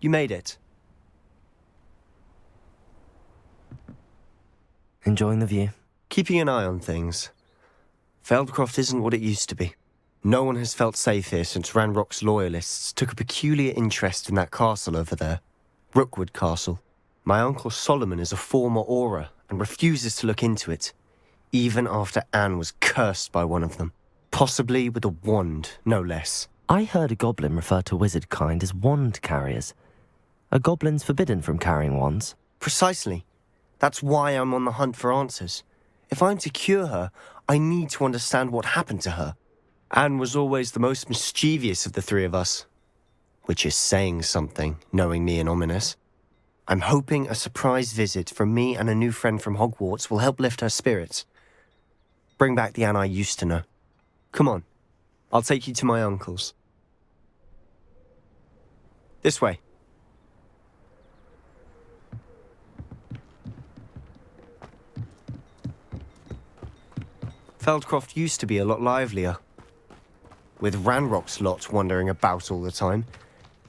You made it. Enjoying the view? Keeping an eye on things. Feldcroft isn't what it used to be. No one has felt safe here since Ranrock's loyalists took a peculiar interest in that castle over there. Rookwood Castle. My uncle Solomon is a former Auror and refuses to look into it, even after Anne was cursed by one of them. Possibly with a wand, no less. I heard a goblin refer to wizard kind as wand carriers. Are goblins forbidden from carrying wands? Precisely. That's why I'm on the hunt for answers. If I'm to cure her, I need to understand what happened to her. Anne was always the most mischievous of the three of us. Which is saying something, knowing me and Ominous. I'm hoping a surprise visit from me and a new friend from Hogwarts will help lift her spirits. Bring back the Anne I used to know. Come on, I'll take you to my uncle's. This way. Feldcroft used to be a lot livelier. With Ranrock's lot wandering about all the time,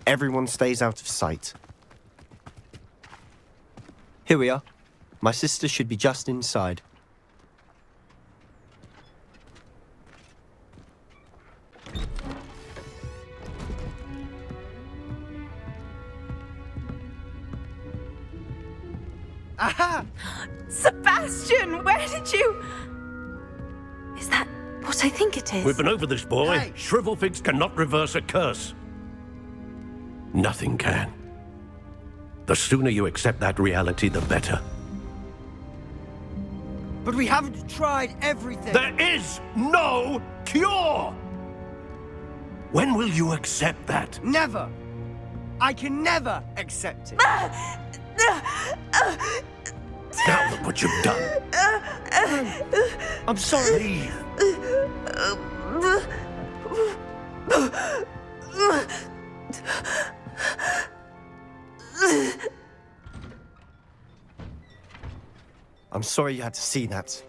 everyone stays out of sight. Here we are. My sister should be just inside. Aha! Sebastian, where did you... Is that what I think it is? We've been over this, boy. Hey! Shrivelfigs cannot reverse a curse. Nothing can. The sooner you accept that reality, the better. But we haven't tried everything. There is no cure! When will you accept that? Never. I can never accept it. Now look what you've done. I'm sorry. Leave. I'm sorry you had to see that.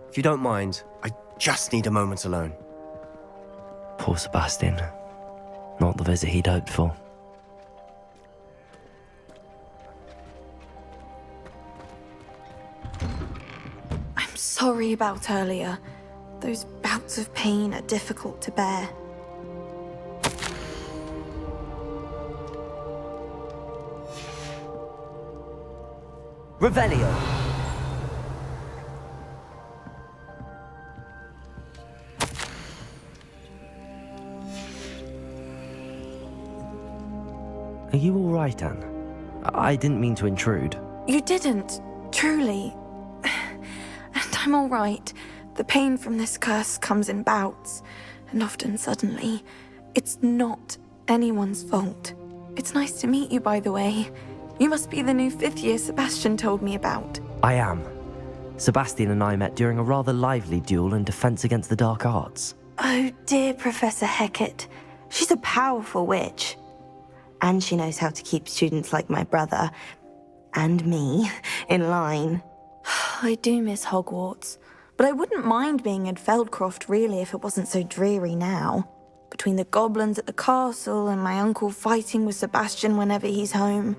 If you don't mind, I just need a moment alone. Poor Sebastian. Not the visit he'd hoped for. I'm sorry about earlier. Those bouts of pain are difficult to bear. Revelio. Are you all right, Anne? I didn't mean to intrude. You didn't, truly. And I'm all right. The pain from this curse comes in bouts, and often suddenly. It's not anyone's fault. It's nice to meet you, by the way. You must be the new fifth year Sebastian told me about. I am. Sebastian and I met during a rather lively duel in defense against the dark arts. Oh, dear Professor Hecat. She's a powerful witch. And she knows how to keep students like my brother, and me, in line. I do miss Hogwarts, but I wouldn't mind being in Feldcroft, really, if it wasn't so dreary now. Between the goblins at the castle and my uncle fighting with Sebastian whenever he's home,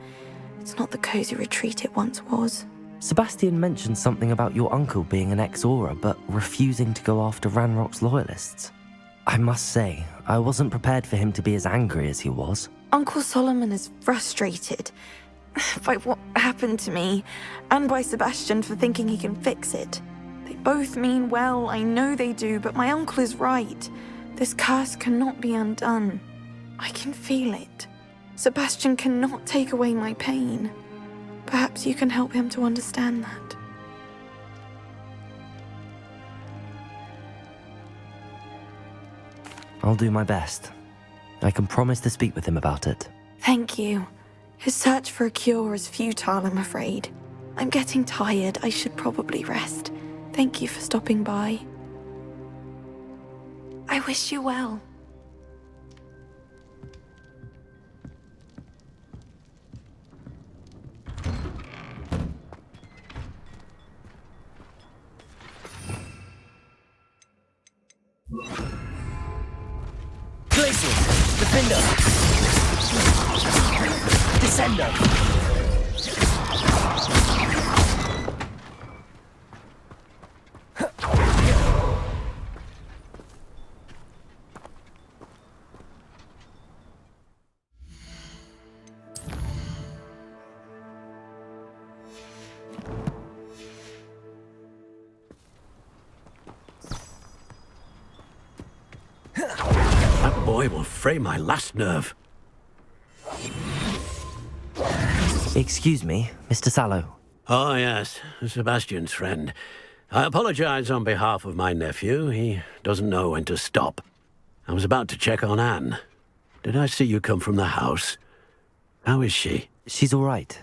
it's not the cozy retreat it once was. Sebastian mentioned something about your uncle being an ex-Auror, but refusing to go after Ranrock's loyalists. I must say, I wasn't prepared for him to be as angry as he was. Uncle Solomon is frustrated by what happened to me, and by Sebastian for thinking he can fix it. They both mean well, I know they do, but my uncle is right. This curse cannot be undone. I can feel it. Sebastian cannot take away my pain. Perhaps you can help him to understand that. I'll do my best. I can promise to speak with him about it. Thank you. His search for a cure is futile, I'm afraid. I'm getting tired. I should probably rest. Thank you for stopping by. I wish you well. Glacier, defend us. Descendo! That boy will fray my last nerve. Excuse me, Mr. Sallow. Oh, yes, Sebastian's friend. I apologize on behalf of my nephew. He doesn't know when to stop. I was about to check on Anne. Did I see you come from the house? How is she? She's all right.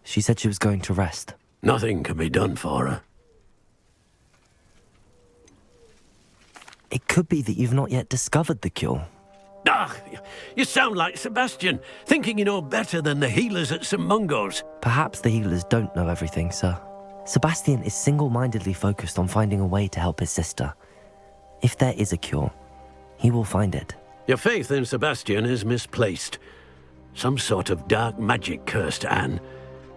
She said she was going to rest. Nothing can be done for her. It could be that you've not yet discovered the cure. Ah, you sound like Sebastian, thinking you know better than the healers at St. Mungo's. Perhaps the healers don't know everything, sir. Sebastian is single-mindedly focused on finding a way to help his sister. If there is a cure, he will find it. Your faith in Sebastian is misplaced. Some sort of dark magic cursed Anne,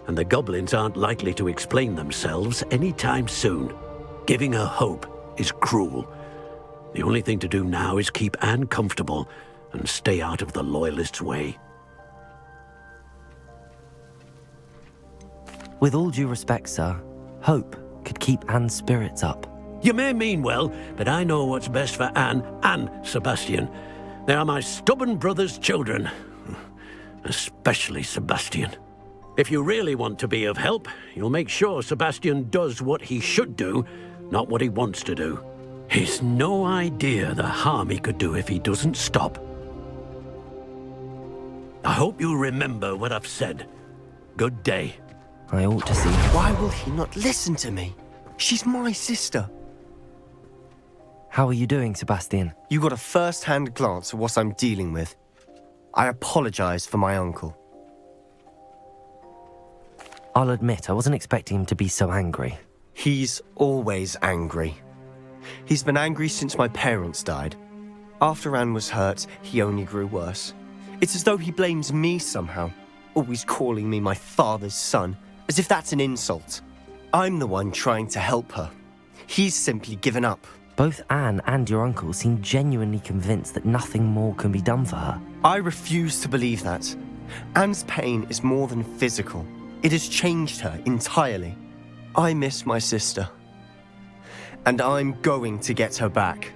and the goblins aren't likely to explain themselves anytime soon. Giving her hope is cruel. The only thing to do now is keep Anne comfortable and stay out of the Loyalists' way. With all due respect, sir, hope could keep Anne's spirits up. You may mean well, but I know what's best for Anne and Sebastian. They are my stubborn brother's children. Especially Sebastian. If you really want to be of help, you'll make sure Sebastian does what he should do, not what he wants to do. He's no idea the harm he could do if he doesn't stop. I hope you'll remember what I've said. Good day. I ought to see. Why will he not listen to me? She's my sister. How are you doing, Sebastian? You got a first-hand glance at what I'm dealing with. I apologize for my uncle. I'll admit, I wasn't expecting him to be so angry. He's always angry. He's been angry since my parents died. After Anne was hurt, he only grew worse. It's as though he blames me somehow, always calling me my father's son, as if that's an insult. I'm the one trying to help her. He's simply given up. Both Anne and your uncle seem genuinely convinced that nothing more can be done for her. I refuse to believe that. Anne's pain is more than physical. It has changed her entirely. I miss my sister. And I'm going to get her back.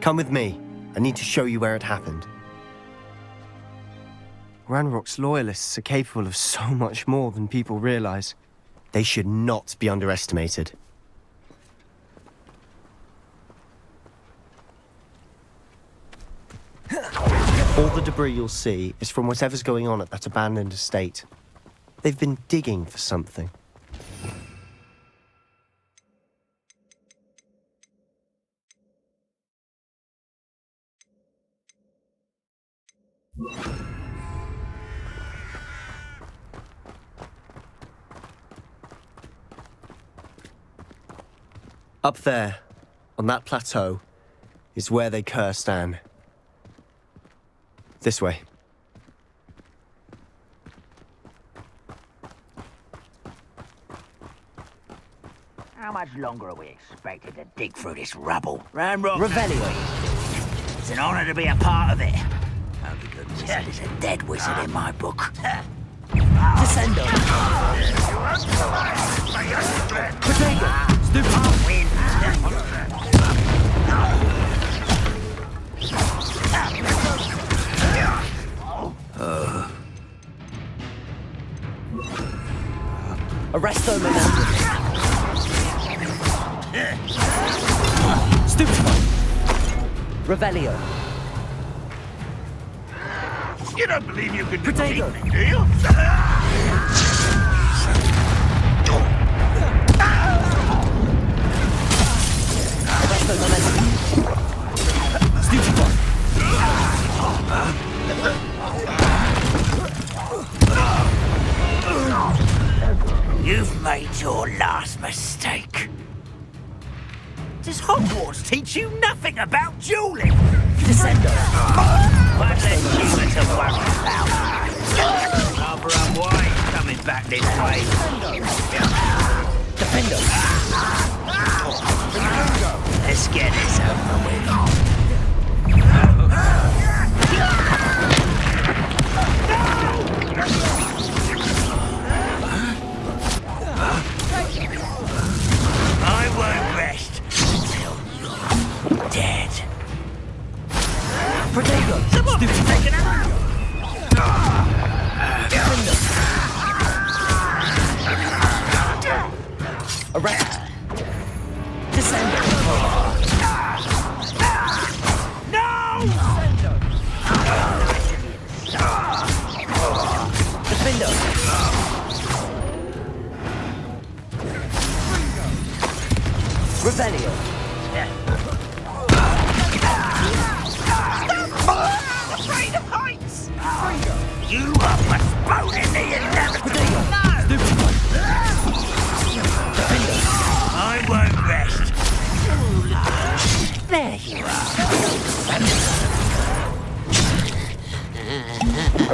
Come with me. I need to show you where it happened. Ranrock's Loyalists are capable of so much more than people realize. They should not be underestimated. All the debris you'll see is from whatever's going on at that abandoned estate. They've been digging for something. Up there, on that plateau, is where they cursed Anne. This way. How much longer are we expected to dig through this rubble? Ramrock. Revelio. It's an honor to be a part of it. Only good wizard is a dead wizard in my book. Descendo. Potato. Stupid. Win. Arresto momentum. Stupefy. Revelio. You don't believe you can Potato. defeat me, do you? Arresto momentum. Stupefy. You've made your last mistake. Does Hogwarts teach you nothing about dueling? Descendo. What led you to worry about? Cover up why back this way. Defender! Let's get this over with. I won't rest until you're dead. Protego! Stupid taken out! Arrest! Descender! No! Defender! Revelio! Afraid of heights! You are postponing the inevitable! I won't rest. There you are.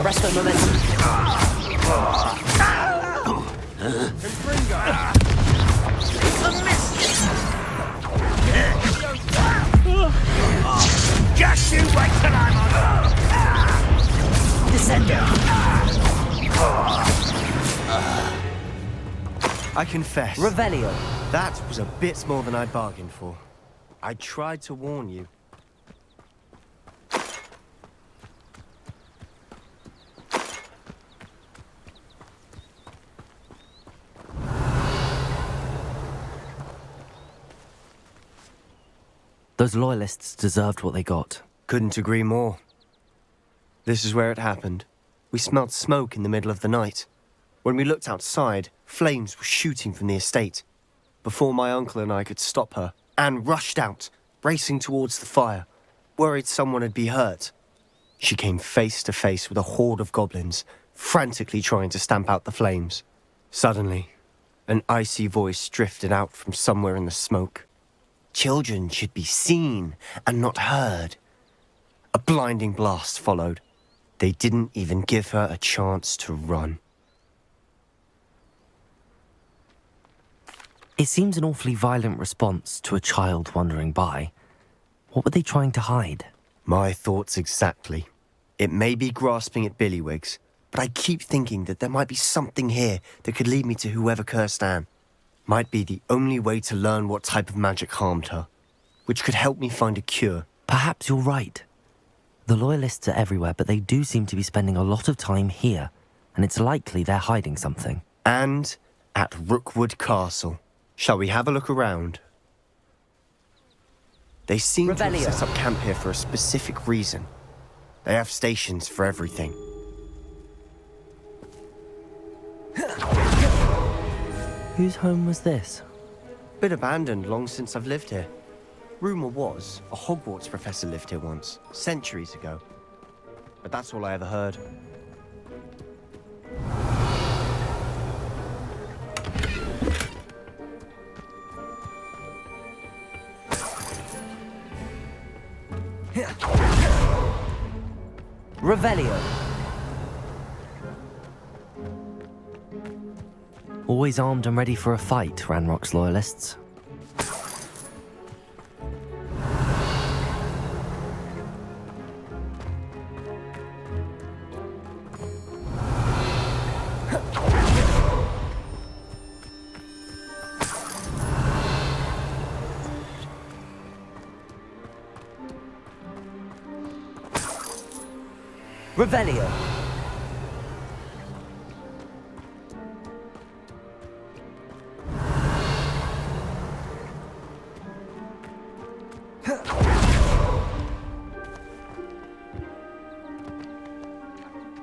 Arrest the momentum! Just you wait till I'm on. Descender! I confess, Revelio! that was a bit more than I bargained for. I tried to warn you. Those loyalists deserved what they got. Couldn't agree more. This is where it happened. We smelled smoke in the middle of the night. When we looked outside, flames were shooting from the estate. Before my uncle and I could stop her, Anne rushed out, racing towards the fire, worried someone had been hurt. She came face to face with a horde of goblins, frantically trying to stamp out the flames. Suddenly, an icy voice drifted out from somewhere in the smoke. Children should be seen and not heard. A blinding blast followed. They didn't even give her a chance to run. It seems an awfully violent response to a child wandering by. What were they trying to hide? My thoughts exactly. It may be grasping at Billywigs, but I keep thinking that there might be something here that could lead me to whoever cursed Anne. Might be the only way to learn what type of magic harmed her, which could help me find a cure. Perhaps you're right. The loyalists are everywhere, but they do seem to be spending a lot of time here, and it's likely they're hiding something. And at Rookwood Castle. Shall we have a look around? They seem to Revelio. have set up camp here for a specific reason. They have stations for everything. Whose home was this? Been abandoned long since I've lived here. Rumour was a Hogwarts professor lived here once, centuries ago. But that's all I ever heard. Revelio! Always armed and ready for a fight, Ranrock's loyalists. Revelio!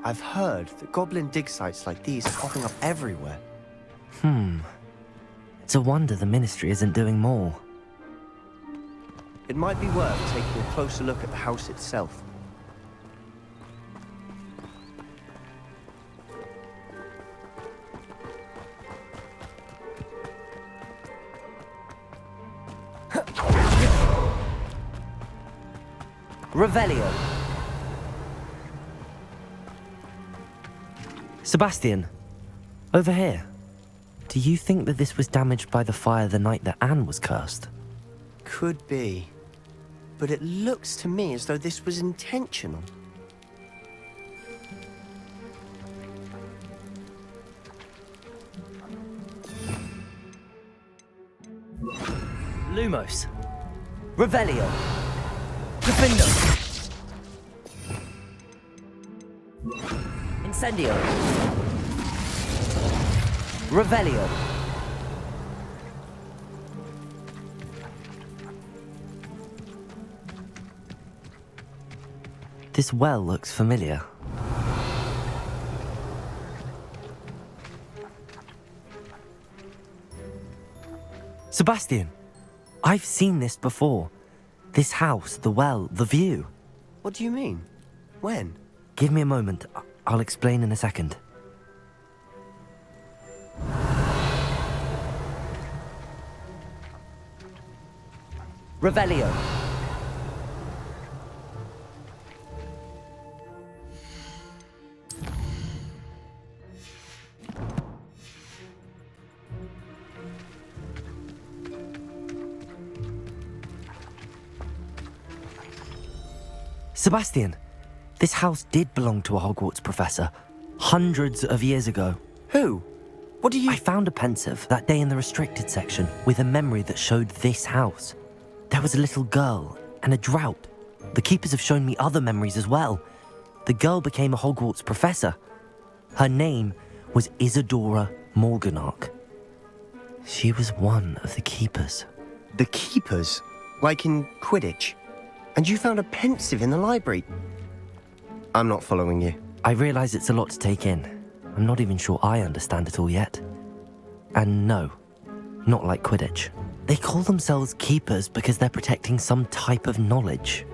I've heard that goblin dig sites like these are popping up everywhere. It's a wonder the Ministry isn't doing more. It might be worth taking a closer look at the house itself. Revelio! Sebastian, Over here. Do you think that this was damaged by the fire the night that Anne was cursed? Could be. But it looks to me as though this was intentional. Lumos. Revelio. Defendo. Incendio. Revelio. This well looks familiar. Sebastian, I've seen this before. This house, the well, the view. What do you mean? When? Give me a moment. I'll explain in a second. Revelio. Sebastian, this house did belong to a Hogwarts professor, hundreds of years ago. Who? What do you... I found a pensive that day in the restricted section with a memory that showed this house. There was a little girl and a drought. The keepers have shown me other memories as well. The girl became a Hogwarts professor. Her name was Isadora Morganach. She was one of the keepers. The keepers? Like in Quidditch? And you found a pensive in the library? I'm not following you. I realize it's a lot to take in. I'm not even sure I understand it all yet. And no, not like Quidditch. They call themselves keepers because they're protecting some type of knowledge.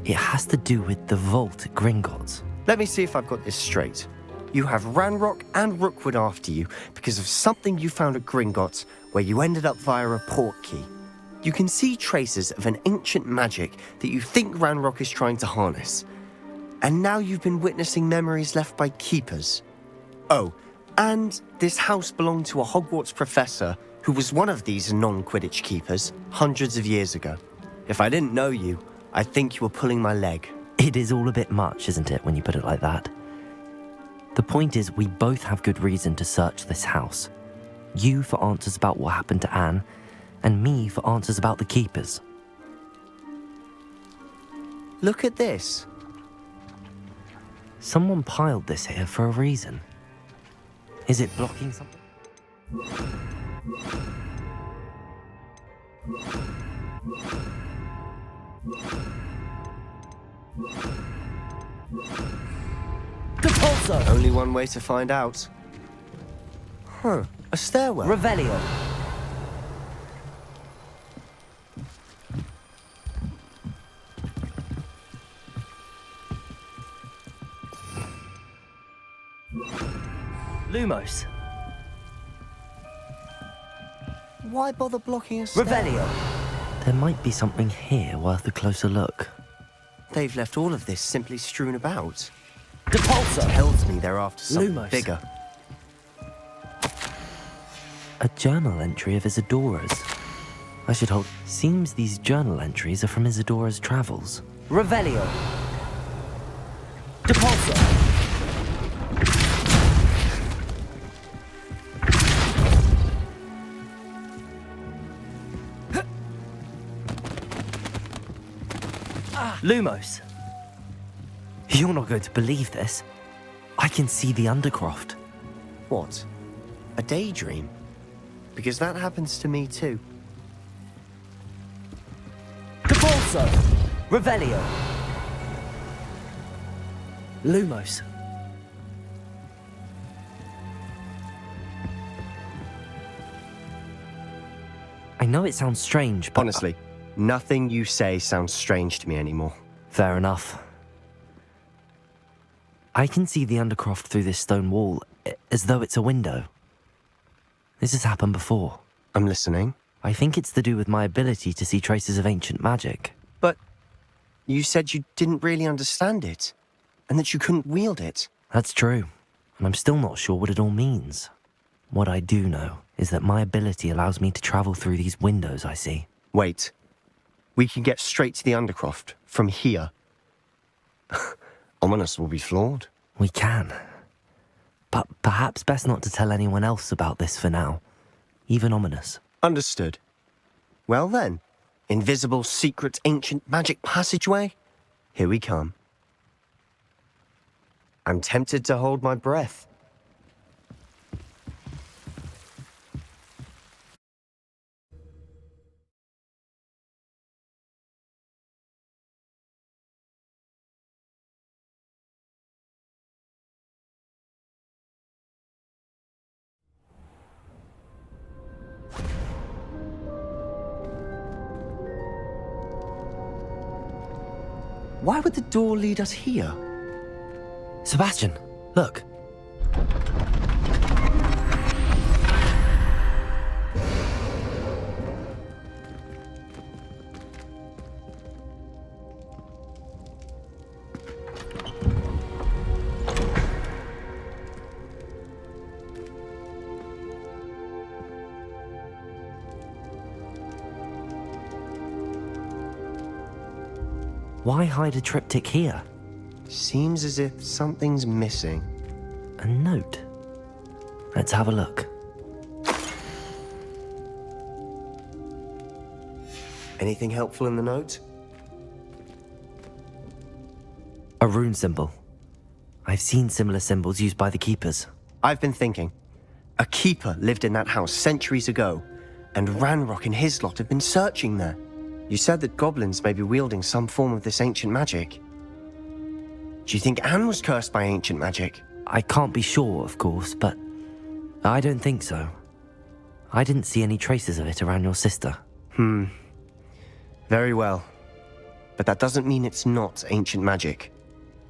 It has to do with the vault at Gringotts. Let me see if I've got this straight. You have Ranrock and Rookwood after you because of something you found at Gringotts where you ended up via a portkey. You can see traces of an ancient magic that you think Ranrock is trying to harness. And now you've been witnessing memories left by keepers. Oh, and this house belonged to a Hogwarts professor who was one of these non-Quidditch keepers hundreds of years ago. If I didn't know you, I'd think you were pulling my leg. It is all a bit much, isn't it, when you put it like that? The point is, we both have good reason to search this house. You for answers about what happened to Anne, and me for answers about the keepers. Look at this. Someone piled this here for a reason. Is it blocking something? Depulso! Only one way to find out. Huh, a stairwell. Revelio. Lumos. Why bother blocking a stair? Revelio. There might be something here worth a closer look. They've left all of this simply strewn about. Depulso. Tells me they're after something Lumos. bigger. A journal entry of Isadora's. I should hold. Seems these journal entries are from Isadora's travels. Revelio. Depulso. Lumos. You're not going to believe this. I can see the Undercroft. What? A daydream? Because that happens to me too. Depulso. Revelio. Lumos. I know it sounds strange, but... Honestly, nothing you say sounds strange to me anymore. Fair enough. I can see the Undercroft through this stone wall, as though it's a window. This has happened before. I'm listening. I think it's to do with my ability to see traces of ancient magic. But you said you didn't really understand it, and that you couldn't wield it. That's true. and I'm still not sure what it all means. What I do know is that my ability allows me to travel through these windows I see. Wait. We can get straight to the Undercroft from here. Ominous will be floored. We can. But perhaps best not to tell anyone else about this for now. Even Ominous. Understood. Well then, invisible, secret, ancient magic passageway? Here we come. I'm tempted to hold my breath. Why would the door lead us here? Sebastian, look. Why hide a triptych here? Seems as if something's missing. A note. Let's have a look. Anything helpful in the note? A rune symbol. I've seen similar symbols used by the keepers. I've been thinking. A keeper lived in that house centuries ago, and Ranrock and his lot have been searching there. You said that goblins may be wielding some form of this ancient magic. Do you think Anne was cursed by ancient magic? I can't be sure, of course, but I don't think so. I didn't see any traces of it around your sister. Very well. But that doesn't mean it's not ancient magic.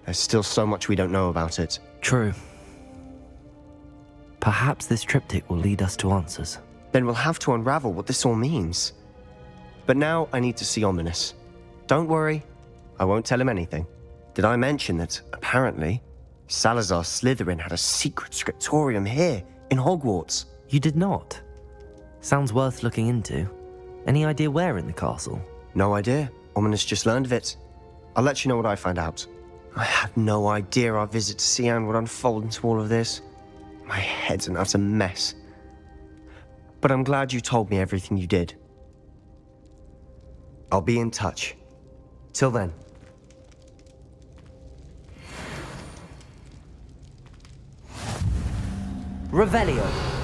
There's still so much we don't know about it. True. Perhaps this triptych will lead us to answers. Then we'll have to unravel what this all means. But now I need to see Ominous. Don't worry, I won't tell him anything. Did I mention that, apparently, Salazar Slytherin had a secret scriptorium here, in Hogwarts? You did not? Sounds worth looking into. Any idea where in the castle? No idea. Ominous just learned of it. I'll let you know what I find out. I had no idea our visit to Sian would unfold into all of this. My head's an utter mess. But I'm glad you told me everything you did. I'll be in touch. Till then. Revelio.